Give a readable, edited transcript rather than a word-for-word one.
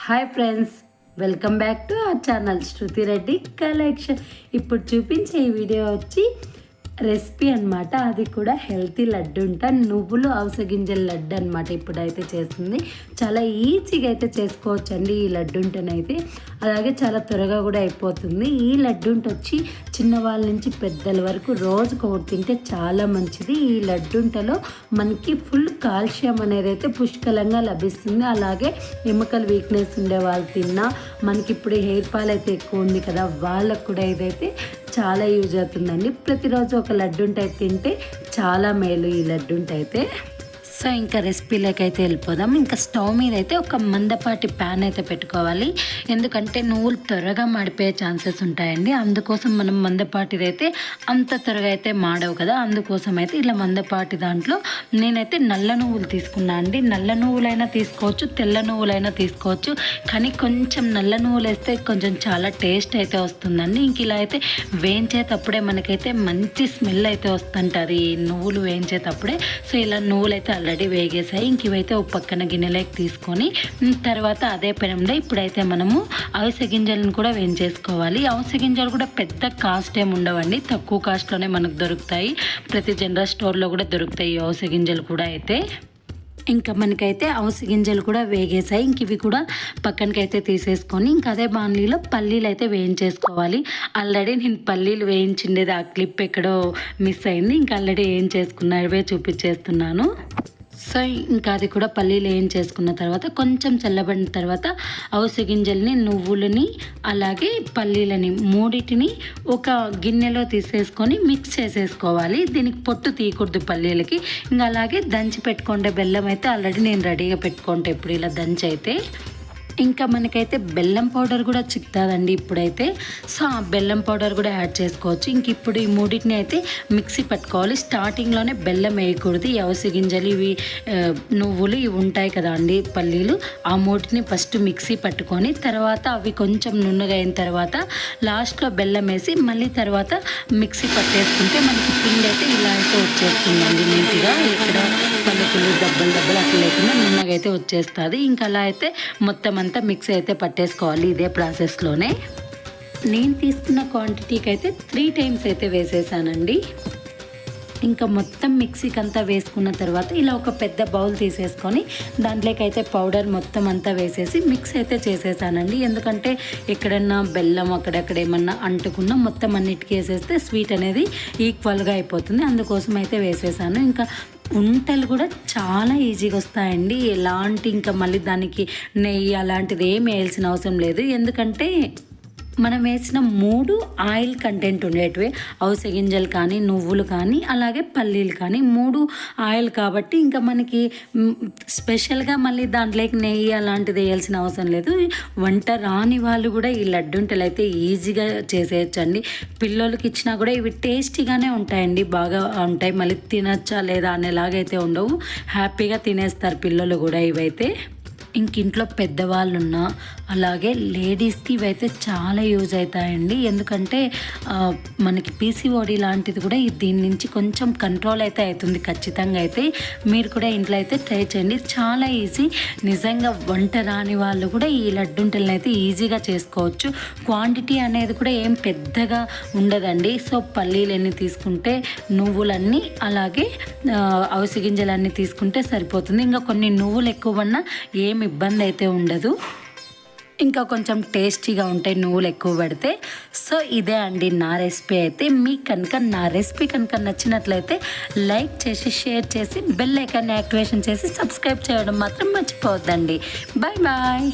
Hi friends, welcome back to our channel Shruti Reddy collection. ఇప్పుడు చూపించే ఈ వీడియో వచ్చి రెసిపీ అనమాట. అది కూడా హెల్తీ లడ్డు నువ్వులు అవిసె గింజల లడ్డు అనమాట. ఇప్పుడైతే చేస్తుంది చాలా ఈజీగా అయితే చేసుకోవచ్చు అండి ఈ లడ్డుంటనైతే. అలాగే చాలా త్వరగా కూడా అయిపోతుంది. ఈ లడ్డుంట వచ్చి చిన్నవాళ్ళ నుంచి పెద్దల వరకు రోజుకు ఒకటి తింటే చాలా మంచిది. ఈ లడ్డుంటలో మనకి ఫుల్ కాల్షియం అనేది అయితే పుష్కలంగా లభిస్తుంది. అలాగే ఎముకల వీక్నెస్ ఉండే వాళ్ళు తిన్నా, మనకి ఇప్పుడు హెయిర్ ఫాల్ అయితే ఎక్కువ ఉంది కదా, వాళ్ళకు కూడా ఇదైతే చాలా యూజ్ అవుతుందండి. ప్రతిరోజు ఒక లడ్డుంట తింటే చాలా మేలు ఈ లడ్డుంట అయితే. సో ఇంకా రెసిపీలోకి అయితే వెళ్ళిపోదాం. ఇంకా స్టవ్ మీద అయితే ఒక మందపాటి ప్యాన్ అయితే పెట్టుకోవాలి. ఎందుకంటే నువ్వులు త్వరగా మాడిపోయే ఛాన్సెస్ ఉంటాయండి. అందుకోసం మనం మందపాటిది అయితే అంత త్వరగా అయితే మాడవు కదా, అందుకోసం అయితే ఇలా మందపాటి దాంట్లో నేనైతే నల్ల నువ్వులు తీసుకున్నా అండి. నల్ల నువ్వులైనా తీసుకోవచ్చు, తెల్ల నువ్వులైనా తీసుకోవచ్చు. కానీ కొంచెం నల్ల నువ్వులు వేస్తే కొంచెం చాలా టేస్ట్ అయితే వస్తుందండి. ఇంక ఇలా అయితే వేయించేటప్పుడే మనకైతే మంచి స్మెల్ అయితే వస్తుంటుంది నువ్వులు వేయించేటప్పుడే. సో ఇలా నువ్వులు అయితే ఆల్రెడీ వేగేసాయి. ఇంక ఇవైతే ఒక పక్కన గిన్నెలోకి తీసుకొని తర్వాత అదే పెనంలో ఇప్పుడైతే మనము అవిసె గింజలను కూడా వేయించేసుకోవాలి. అవిసె గింజలు కూడా పెద్ద కాస్ట్ ఏమి ఉండవండి, తక్కువ కాస్ట్లోనే మనకు దొరుకుతాయి. ప్రతి జనరల్ స్టోర్లో కూడా దొరుకుతాయి ఈ అవిసె గింజలు కూడా అయితే. ఇంకా మనకైతే అవిసె గింజలు కూడా వేగేసాయి. ఇంక ఇవి కూడా పక్కనకైతే తీసేసుకొని ఇంకా అదే బాణలీలో పల్లీలు అయితే వేయించేసుకోవాలి. ఆల్రెడీ నేను పల్లీలు వేయించిండేది ఆ క్లిప్ ఎక్కడో మిస్ అయింది. ఇంకా ఆల్రెడీ వేయించేసుకున్నవే చూపించేస్తున్నాను. సో ఇంకా అది కూడా పల్లీలు వేయించేసుకున్న తర్వాత కొంచెం చల్లబడిన తర్వాత అవిసె గింజల్ని, నువ్వులని, అలాగే పల్లీలని మూడింటిని ఒక గిన్నెలో తీసేసుకొని మిక్స్ చేసేసుకోవాలి. దీనికి పొట్టు తీయకూడదు పల్లీలకి. ఇంకా అలాగే దంచి పెట్టుకుంటే బెల్లం అయితే ఆల్రెడీ నేను రెడీగా పెట్టుకుంటే ఇప్పుడు ఇలా దంచి అయితే. ఇంకా మనకైతే బెల్లం పౌడర్ కూడా చిక్కుతుందండి ఇప్పుడైతే. సో ఆ బెల్లం పౌడర్ కూడా యాడ్ చేసుకోవచ్చు. ఇంక ఇప్పుడు ఈ మూడింటిని అయితే మిక్సీ పట్టుకోవాలి. స్టార్టింగ్లోనే బెల్లం వేయకూడదు. ఈ అవిసె గింజలు, ఇవి నువ్వులు, ఇవి ఉంటాయి కదా అండి పల్లీలు, ఆ మూటిని ఫస్ట్ మిక్సీ పట్టుకొని తర్వాత అవి కొంచెం నున్నగా అయిన తర్వాత లాస్ట్లో బెల్లం వేసి మళ్ళీ తర్వాత మిక్సీ పట్టేసుకుంటే మనకి పిండి అయితే ఇలా అయితే వచ్చేస్తుందండి నీట్గా. ఇక్కడ పలుకులు దెబ్బలు అట్లా లేకుండా నున్నగా అయితే వచ్చేస్తుంది. ఇంకా అలా అయితే మొత్తం అంతా మిక్స్ అయితే పట్టేసుకోవాలి ఇదే ప్రాసెస్లోనే. నేను తీసుకున్న క్వాంటిటీకి అయితే 3 times అయితే వేసేసానండి. ఇంకా మొత్తం మిక్సీకి అంతా వేసుకున్న తర్వాత ఇలా ఒక పెద్ద బౌల్ తీసేసుకొని దాంట్లోకి అయితే పౌడర్ మొత్తం అంతా వేసేసి మిక్స్ అయితే చేసేసానండి. ఎందుకంటే ఎక్కడన్నా బెల్లం అక్కడక్కడ ఏమన్నా అంటుకున్నా మొత్తం అన్నిటికీ వేసేస్తే స్వీట్ అనేది ఈక్వల్గా అయిపోతుంది. అందుకోసం అయితే వేసేసాను. ఇంకా వంటలు కూడా చాలా ఈజీగా వస్తాయండి. ఎలాంటి ఇంకా మళ్ళీ దానికి నెయ్యి అలాంటిది ఏమి వేయాల్సిన అవసరం లేదు. ఎందుకంటే మనం వేసిన 3 ఆయిల్ కంటెంట్ ఉండేటివి, అవిసె గింజలు కానీ, నువ్వులు కానీ, అలాగే పల్లీలు కానీ 3 ఆయిల్ కాబట్టి ఇంకా మనకి స్పెషల్గా మళ్ళీ దాంట్లోకి నెయ్యి అలాంటిది వేయాల్సిన అవసరం లేదు. వంట రాని వాళ్ళు కూడా ఈ లడ్డుంటలు అయితే ఈజీగా చేసేయచ్చండి. పిల్లలకి ఇచ్చినా కూడా ఇవి టేస్టీగానే ఉంటాయండి, బాగా ఉంటాయి. మళ్ళీ తినచ్చా లేదా అనేలాగైతే ఉండవు, హ్యాపీగా తినేస్తారు పిల్లలు కూడా ఇవైతే. ఇంకింట్లో పెద్దవాళ్ళు ఉన్నా అలాగే లేడీస్కి ఇవైతే చాలా యూజ్ అవుతాయండి. ఎందుకంటే మనకి పీసీఓడి లాంటిది కూడా దీని నుంచి కొంచెం కంట్రోల్ అయితే అవుతుంది ఖచ్చితంగా. అయితే మీరు కూడా ఇంట్లో అయితే ట్రై చేయండి, చాలా ఈజీ. నిజంగా వంట రాని వాళ్ళు కూడా ఈ లడ్డుంటలను అయితే ఈజీగా చేసుకోవచ్చు. క్వాంటిటీ అనేది కూడా ఏం పెద్దగా ఉండదండి. సో పల్లీలన్నీ తీసుకుంటే, నువ్వులన్నీ అలాగే అవిసె గింజలన్నీ తీసుకుంటే సరిపోతుంది. ఇంకా కొన్ని నువ్వులు ఎక్కువ ఉన్నా ఏమి ఇబ్బంది అయితే ఉండదు. ఇంకా కొంచెం టేస్టీగా ఉంటాయి నువ్వులు ఎక్కువ పడితే. సో ఇదే అండి నా రెసిపీ అయితే. మీకు కనుక నా రెసిపీ కనుక నచ్చినట్లయితే లైక్ చేసి, షేర్ చేసి, బెల్ ఐకాన్ని యాక్టివేషన్ చేసి సబ్స్క్రైబ్ చేయడం మాత్రం మర్చిపోవద్దండి. Bye bye.